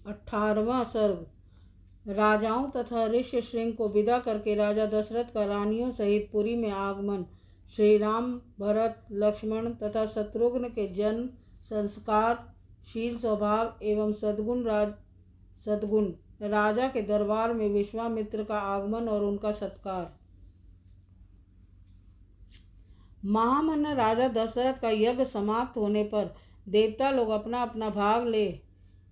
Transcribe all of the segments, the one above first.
18वां सर्ग। राजाओं तथा ऋष्यशृंग को विदा करके राजा दशरथ का रानियों सहित पुरी में आगमन। श्री राम, भरत, लक्ष्मण तथा शत्रुघ्न के जन्म, संस्कार, शील स्वभाव एवं सद्गुण राजा के दरबार में विश्वामित्र का आगमन और उनका सत्कार। महामना राजा दशरथ का यज्ञ समाप्त होने पर देवता लोग अपना अपना भाग ले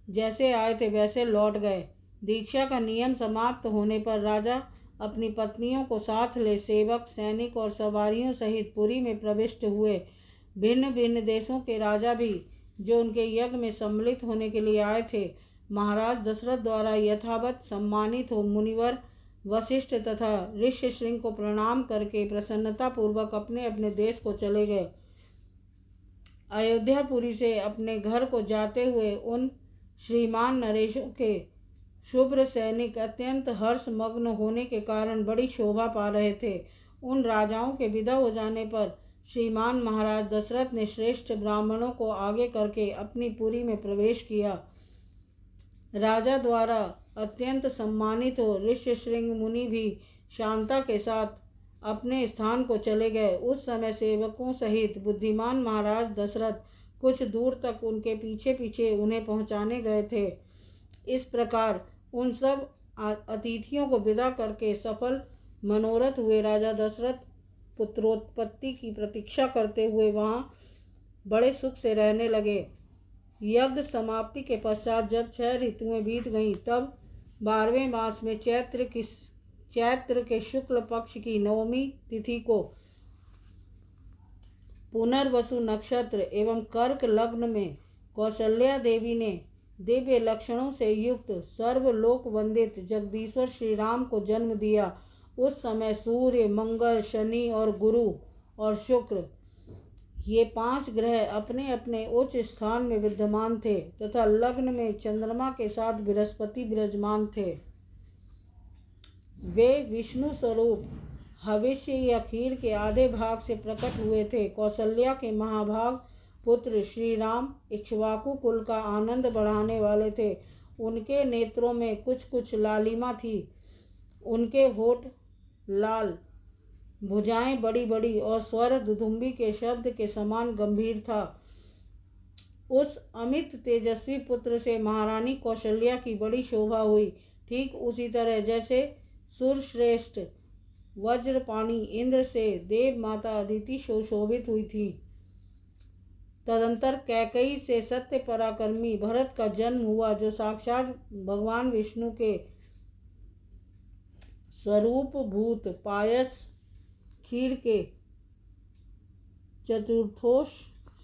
जैसे आए थे वैसे लौट गए। दीक्षा का नियम समाप्त होने पर राजा अपनी पत्नियों को साथ ले सेवक, सैनिक और सवारियों सहित पुरी में प्रविष्ट हुए। भिन्न भिन्न देशों के राजा भी जो उनके यज्ञ में सम्मिलित होने के लिए आए थे, महाराज दशरथ द्वारा यथावत सम्मानित हो मुनिवर वशिष्ठ तथा ऋष्यशृंग को प्रणाम करके प्रसन्नता पूर्वक अपने अपने देश को चले गए। अयोध्यापुरी से अपने घर को जाते हुए उन श्रीमान नरेशों के शुभ्र सैनिक अत्यंत हर्ष मग्न होने के कारण बड़ी शोभा पा रहे थे। उन राजाओं के विदा हो जाने पर श्रीमान महाराज दशरथ ने श्रेष्ठ ब्राह्मणों को आगे करके अपनी पुरी में प्रवेश किया। राजा द्वारा अत्यंत सम्मानित हो ऋष्यशृंग मुनि भी शांता के साथ अपने स्थान को चले गए। उस समय सेवकों सहित बुद्धिमान महाराज दशरथ कुछ दूर तक उनके पीछे पीछे उन्हें पहुंचाने गए थे। इस प्रकार उन सब अतिथियों को विदा करके सफल मनोरथ हुए राजा दशरथ पुत्रोत्पत्ति की प्रतीक्षा करते हुए वहां बड़े सुख से रहने लगे। यज्ञ समाप्ति के पश्चात जब 6 ऋतुएं बीत गईं, तब 12वें मास में चैत्र के शुक्ल पक्ष की 9वीं तिथि को पुनर्वसु नक्षत्र एवं कर्क लग्न में कौशल्या देवी ने दिव्य लक्षणों से युक्त सर्वलोक वंदित जगदीश्वर श्री राम को जन्म दिया। उस समय सूर्य, मंगल, शनि और गुरु और शुक्र ये 5 ग्रह अपने अपने उच्च स्थान में विद्यमान थे तथा लग्न में चंद्रमा के साथ बृहस्पति विराजमान थे। वे विष्णु स्वरूप हविष्य या खीर के आधे भाग से प्रकट हुए थे। कौशल्या के महाभाग पुत्र श्री राम इक्ष्वाकु कुल का आनंद बढ़ाने वाले थे। उनके नेत्रों में कुछ कुछ लालिमा थी। उनके होठ लाल, भुजाएं बड़ी बड़ी और स्वर दुदुम्बी के शब्द के समान गंभीर था। उस अमित तेजस्वी पुत्र से महारानी कौशल्या की बड़ी शोभा हुई। ठीक उसी तरह जैसे सुरश्रेष्ठ वज्रपाणी इंद्र से देव माता अदिति सुशोभित हुई थी। तदंतर कैकेयी से सत्य पराक्रमी भरत का जन्म हुआ, जो साक्षात भगवान विष्णु के स्वरूप भूत पायस खीर के चतुर्थोष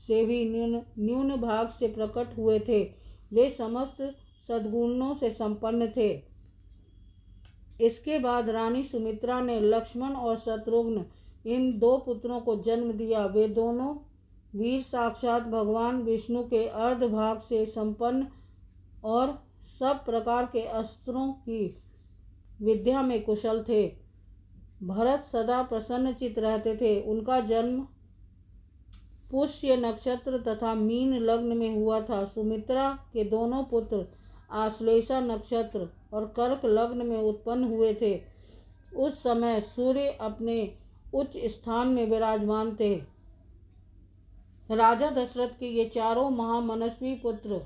से भी न्यून भाग से प्रकट हुए थे। वे समस्त सद्गुणों से संपन्न थे। इसके बाद रानी सुमित्रा ने लक्ष्मण और शत्रुघ्न इन 2 पुत्रों को जन्म दिया। वे दोनों वीर साक्षात भगवान विष्णु के अर्ध भाग से संपन्न और सब प्रकार के अस्त्रों की विद्या में कुशल थे। भरत सदा प्रसन्नचित रहते थे। उनका जन्म पुष्य नक्षत्र तथा मीन लग्न में हुआ था। सुमित्रा के दोनों पुत्र आश्लेषा नक्षत्र और कर्क लग्न में उत्पन्न हुए थे। उस समय सूर्य अपने उच्च स्थान में विराजमान थे। राजा दशरथ के ये चारों महामनस्वी पुत्र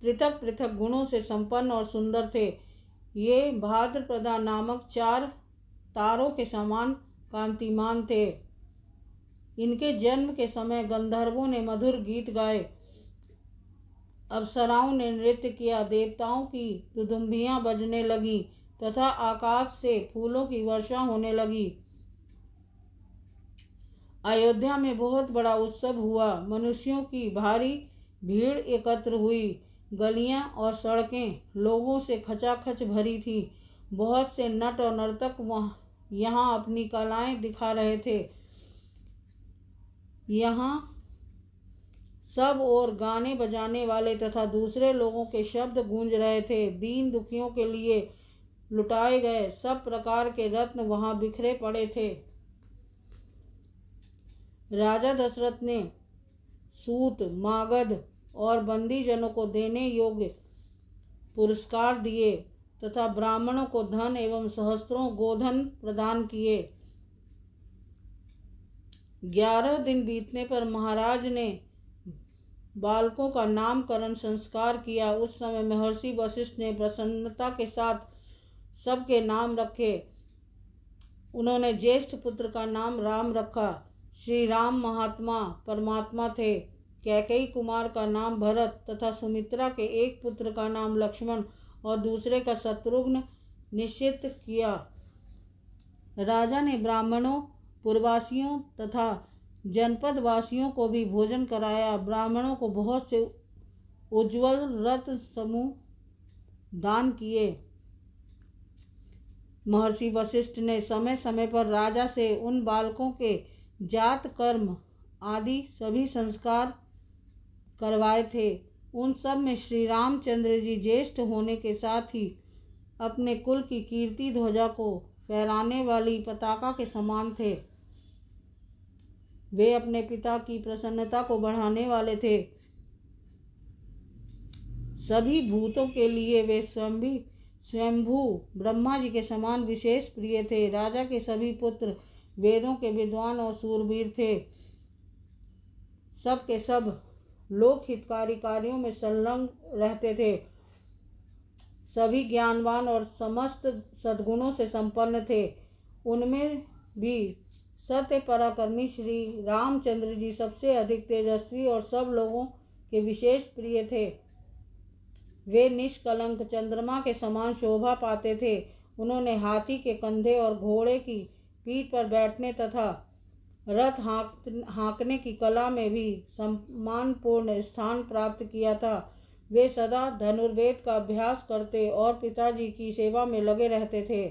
पृथक पृथक गुणों से संपन्न और सुंदर थे। ये भाद्रप्रदा नामक 4 तारों के समान कांतिमान थे। इनके जन्म के समय गंधर्वों ने मधुर गीत गाए, अप्सराओं ने नृत्य किया, देवताओं की दुदुम्बियां बजने लगी तथा आकाश से फूलों की वर्षा होने लगी। अयोध्या में बहुत बड़ा उत्सव हुआ। मनुष्यों की भारी भीड़ एकत्र हुई। गलियां और सड़कें लोगों से खचाखच भरी थी। बहुत से नट और नर्तक यहाँ अपनी कलाएं दिखा रहे थे। यहाँ सब ओर गाने बजाने वाले तथा दूसरे लोगों के शब्द गूंज रहे थे। दीन दुखियों के लिए लुटाए गए सब प्रकार के रत्न वहां बिखरे पड़े थे। राजा दशरथ ने सूत, मागध और बंदी जनों को देने योग्य पुरस्कार दिए तथा ब्राह्मणों को धन एवं सहस्त्रों गोधन प्रदान किए। 11 दिन बीतने पर महाराज ने बालकों का नामकरण संस्कार किया। उस समय महर्षि वशिष्ठ ने प्रसन्नता के साथ सबके नाम रखे। उन्होंने ज्येष्ठ पुत्र का नाम राम रखा। श्री राम महात्मा परमात्मा थे। कैकेयी कुमार का नाम भरत तथा सुमित्रा के एक पुत्र का नाम लक्ष्मण और दूसरे का शत्रुघ्न निश्चित किया। राजा ने ब्राह्मणों, पुरवासियों तथा जनपद वासियों को भी भोजन कराया। ब्राह्मणों को बहुत से उज्ज्वल रथ समूह दान किए। महर्षि वशिष्ठ ने समय समय पर राजा से उन बालकों के जात कर्म आदि सभी संस्कार करवाए थे। उन सब में श्री रामचंद्र जी ज्येष्ठ होने के साथ ही अपने कुल की कीर्ति ध्वजा को फहराने वाली पताका के समान थे। वे अपने पिता की प्रसन्नता को बढ़ाने वाले थे। सभी भूतों के लिए वे स्वयंभू ब्रह्मा जी के समान विशेष प्रिय थे। राजा के सभी पुत्र वेदों के विद्वान और सूरवीर थे। सब के सब लोक हितकारी कार्यों में संलग्न रहते थे। सभी ज्ञानवान और समस्त सद्गुणों से संपन्न थे। उनमें भी सत्य पराक्रमी श्री रामचंद्र जी सबसे अधिक तेजस्वी और सब लोगों के विशेष प्रिय थे। वे निष्कलंक चंद्रमा के समान शोभा पाते थे। उन्होंने हाथी के कंधे और घोड़े की पीठ पर बैठने तथा रथ हाँकने की कला में भी सम्मानपूर्ण स्थान प्राप्त किया था। वे सदा धनुर्वेद का अभ्यास करते और पिताजी की सेवा में लगे रहते थे।